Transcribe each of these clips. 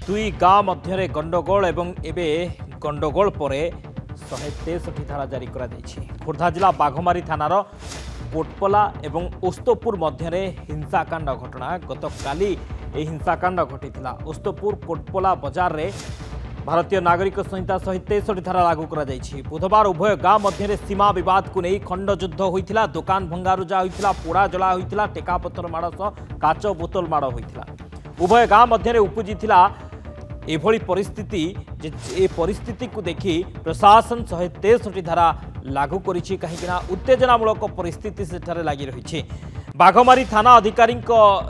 दुई गाँ मध्य गंडगोल एवं एबे गंडगोल पर 163 धारा जारी करा खोर्धा जिला बाघमारी थानार कोटपला एवं ओस्तपुर मध्य हिंसाकांड घटना गत काली हिंसाकांड घटी ओस्तपुर कोटपला बाजार रे भारतीय नागरिक संहिता 163 धारा लागू करा बुधवार उभय गाँ मध्य सीमा बद को नहीं खंडयुद्ध होता दुकान भंगारुजा होता पोड़ा जला होता टेकापथर माड़ सह काच बोतल माड़ होता उभय गाँ मध्य उपजी एभली परिस्थिति ए परिस्थिति को देखि प्रशासन 163 धारा लागू करिछि कहीं उत्तेजनामूलक परिस्थिति सेठारे लगी रही बाघमारी थाना अधिकारी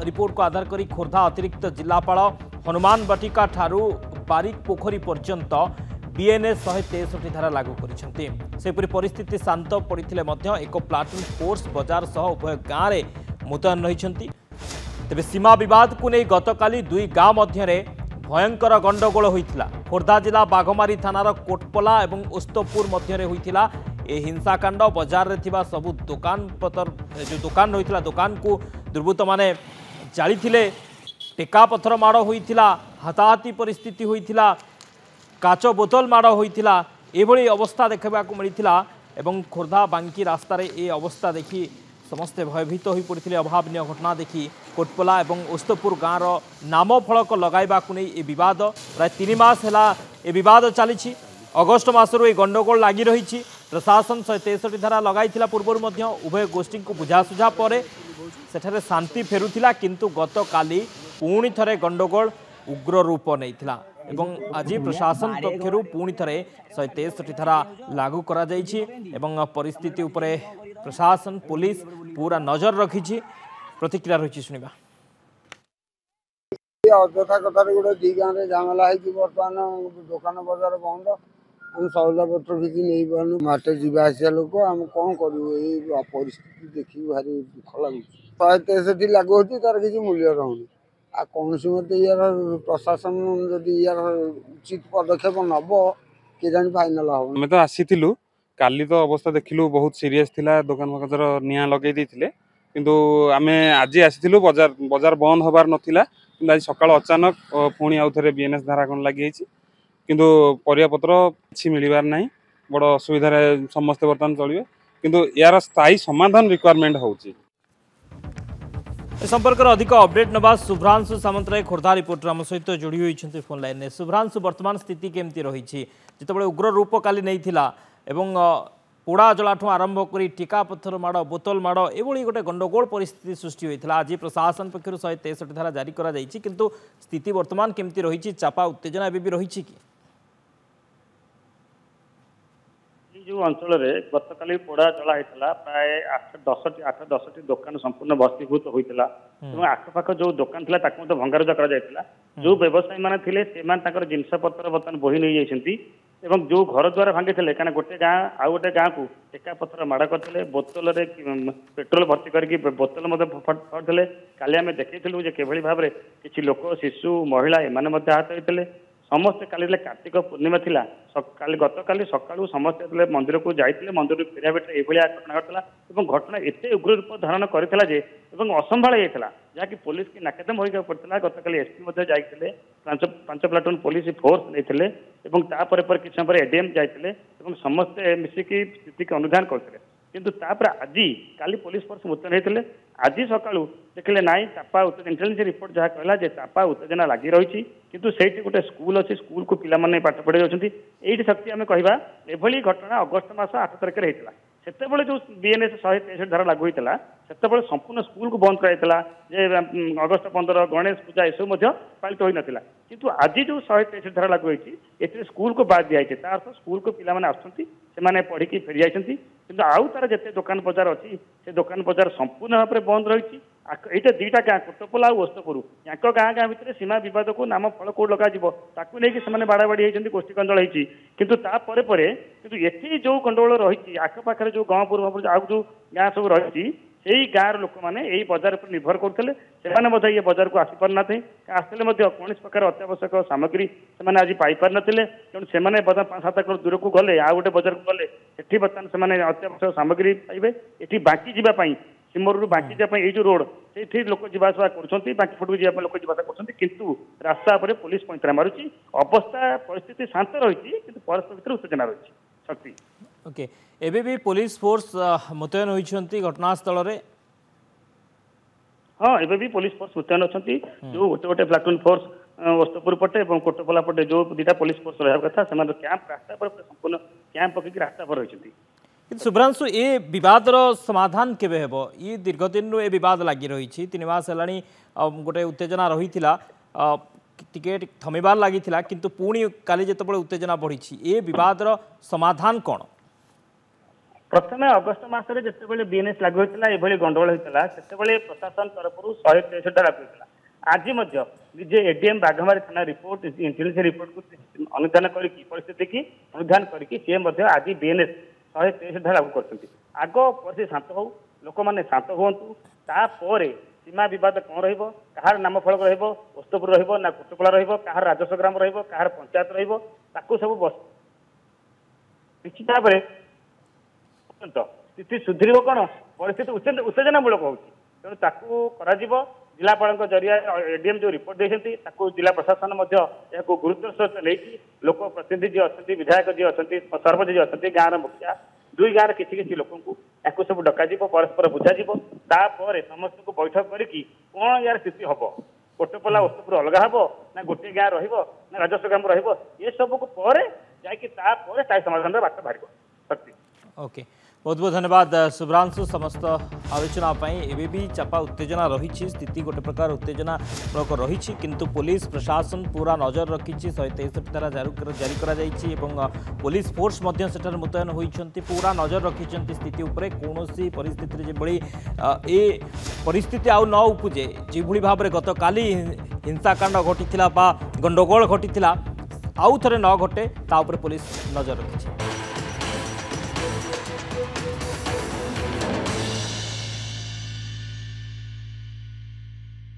रिपोर्ट को आधार करी खोर्धा अतिरिक्त जिलापाल हनुमान बाटिका ठारू बारिक पोखरी पर्यंत बीएनएस 163 धारा लागू करिसेंती परिस्थिति शांत पड़िथिले मध्य एक प्लाटून फोर्स बाजार सह उभय गाँव में मुतयन रही तेरे सीमा विवाद को नहीं गतकाली दुई गाँव मध्य भयंकर गंडगोल होता खोर्धा जिला बाघमारी थानार कोटपला और ओस्तपुर मध्य होता हिंसाकांड बाजार रे थिबा सबु दुकान पतर जो दुकान रही दुकान को दुर्बृत्त माने जाली टेका पथर माड़ होता हाथाहाती परिस्थिति होता काच बोतल माड़ होता एभली अवस्था देखा मिलता एवं खोर्धा बांकी रास्तार ये अवस्था देखी समस्ते भयभीत हो पड़ते अभावन घटना देखी कोटपला और ओस्तपुर गाँव नाम फलक लगाइबा को नहीं बद प्राय 3 मास है बद चली अगस्ट मसरू ये गंडगोल लगी रही प्रशासन 163 धारा लगाई पूर्व उभय गोष्ठी को बुझासुझा पर सेठारे शांति फेरुथिला किंतु गत काली पुणी थरे गंडगोल उग्र रूप नहीं एवं आज प्रशासन पक्षर पुणी थे 163 धारा लागू करा एवं परिस्थिति उपरे प्रशासन पुलिस पूरा नजर रखी प्रतिक्रिया रही शुणा अଯଥା कथार गोटे दी गाँव में झमेला बर्तमान दुकान बजार बंद आम सौदा पत्र किसी नहीं पार्नु माटे जावासिया लोक आम कौन करूँ परिस्थिति देखिए भारी दुख लगुच 163 लागू होती तार किसी मूल्य रहुनी आ कौन मत यार प्रशासन जदि यार उचित पदक्षेप नब कि जानी फाइनाल हम आम तो आसी काली तो अवस्था देखिलु बहुत सीरियस थिला दुकान बजार निया लगे देते किंतु आम आज आसी बजार बजार बंद हबार नथिला किंतु आज सकाळ अचानक पुणी आउ थे बीएनएस धारा कौन लगी किंतु परियापत्र किसी मिलबार ना बड़ असुविधा समस्ते बर्तमान चलिए किंतु यार स्थायी समाधान रिक्वायरमेंट होची संपर्क अधिक अपडेट नवा शुभ्रांशु सामंतराय खोर्धा रिपोर्टर आम सहित जोड़ी होती फोन लाइन में शुभ्रांशु वर्तमान स्थिति केमती रही जिते उग्र रूप काली नहीं एवं पोड़ा जलाठू आरंभ कर टीका पत्थर माड़ बोतल माड़ एभली गोटे गंडगोल परिस्थिति सृष्टि होता आज प्रशासन पक्षर 163 धारा जारी करा जायछि किंतु स्थिति वर्तमान केमती रही चापा उत्तेजना एवं भी रही कि जो अंचल गत काली पोड़ा जला होता प्राय 8-10टी दुकान संपूर्ण भस्तीभूत होता आखपाख जो दुकान था भंगारुजा कर जो व्यवसायी मैंने जिनस पत्र बर्तमान बोही नहीं जाती एवं जो घर द्वार भांगी थे क्या गोटे गाँ आउ गोटे गाँ को टेका पथर माड़ करते बोतल पेट्रोल भर्ती करके बोतल फटते काली आम देखु किभली भाव में किसी लोक शिशु महिला एम आहत होते समस्ते काली कार्तिक पूर्णिमा थिला गत काली सकाळु समस्ते मंदिर को जाइए मंदिर फेरिया बेटे ये घटना घटला घटना एत उग्र रूप धारण करथिला जे असंभाल होता जहाँकि पुलिस की नाकेदम होगा पड़ता गत काली एसपी जाइए 5 प्लाटून पुलिस फोर्स नहीं किसी समय एडीएम जाइए समस्ते मिसिकी स्थिति की अनुधान करते किंतु आज काली पुलिस फोर्स मुतयन होते आज सकाळु देखिले नाई चापा इंटेलिजेंस रिपोर्ट जहाँ कहला चापा उत्तेजना लगी रही किंतु सेठी गोटे स्कूल अच्छी स्कूल को पिला माने पाठ पढ़ाई जाउछंती एठी शक्ति आम कहवा एभली घटना अगस्ट मास 8 तारिख में होता सेतेबेले जो बीएनएस 163 धारा लागू होता सेतेबेले संपूर्ण स्कूल को बंद कराइला जे अगस्ट 15 गणेश पूजा एसबू पालित हो नाला किंतु आज जो 163 धारा लागू होती ए स्कूल को बाद दिखाई तार अर्थ स्कूल को पिला माने आसुछंती से पढ़ी फेरी जाइछंती किंतु आउ तार जिते दुकान बजार अच्छी से दुकान बजार संपूर्ण भाव में बंद रही ये दीटा गाँ कोटपला और ओस्तपुर या गाँ गाँ भितर सीमा बद को नाम फल कौट लगे नहीं बाड़ाबाड़ी होती गोष्ठी गंडल होती किंतु किंतु ये जो गंडगोल रही आखपाखे जो गाँव पूर्व आउ जो गाँ सब रही से गाँव लोक मैंने यही बजार पर निर्भर करते से ये बजार को आसी पारना आसते कौन प्रकार अत्यावश्यक सामग्री से आज पाइपार नाते तेणु से 5-7 एकड़ दूर को गले आ गोटे बजार को गले बर्तमान से अत्यावश्यक सामग्री पाइबे ये बाकी जावाई सिमरू बांकी जाए ये जो रोड से लोक जावासवा कर बांकी फुट को लोक जावासा कर रास्ता पर पुलिस पैंतरा मारुची अवस्था परिस्थिति शांत रही परस्पर उत्तेजना रही शक्ति ओके एबे भी पुलिस फोर्स मुतयन होती घटनास्थल रे हाँ एबे भी पुलिस फोर्स मुतयन अच्छा जो गोटे गोटे प्लाटून फोर्स ओस्तपुर पटे और कोटपला पटे जो दुटा पुलिस फोर्स रहा कथा से कैंप रास्ता पर संपूर्ण कैंप पकड़ रास्ता पर रही शुभ्रांशु ये विवाद समाधान केबे हेबो ये दीर्घ दिन रो ए विवाद लगी रही 3 मास हेलानी गोटे उत्तेजना रही टिकेट थमिबार लगी किंतु पुणी काली जिते उत्तेजना बढ़ी ए विवाद समाधान कौन प्रथम अगस्ट मसरे जिते बीएनएस लागू होता ये गंडगोल होता से प्रशासन तरफ 163 लागू होता आज निजे एडीएम बाघमारी थाना रिपोर्ट इंटेलिजेंस रिपोर्ट को अनुधान कर परिस्थिति की अनुधान करके आज बीएनएस 163 लागू कर आग परिस्थिति शांत हो लोक मैंने शांत हूँ तापर सीमा बद कौन रहार नाम फलक रोस्तपुर ना कोटपला रहा राजस्व ग्राम रहा पंचायत रहा सब बस निश्चित भाव में स्थिति सुधर कौन परिस्थिति उत्तेजनामूलक हो जिलापाल जरिया एडीएम जो रिपोर्ट देते जिला प्रशासन गुरुत्व सहित नहीं लोक प्रतिनिधि जी अच्छा विधायक जी अच्छा सरपंच जी अच्छा गाँव मुखिया दुई गाँव किसी लोक सब डक परस्पर बुझा समस्त को बैठक करके कौन यार स्थिति हम कोटपला ओस्तपुर अलग हम ना गोटे गाँव ना राजस्व ग्राम रे सब को समाधान बाट बाहर शक्ति ओके बहुत बहुत धन्यवाद शुभ्रांशु समस्त आलोचना एवं भी चापा उत्तेजना रही स्थिति गोटे प्रकार उत्तेजना रही किंतु पुलिस प्रशासन पूरा नजर रखी 163 धारा जारी करा पुलिस फोर्स मुतयन होती पूरा नजर रखी स्थिति उपरे कौन परिस्थिति ए परिस्थिति आउ न उपजे जो भाव में गत काली हिंसाकांड घटी गंडगोल घटी आउ थे न घटे पुलिस नजर रखी।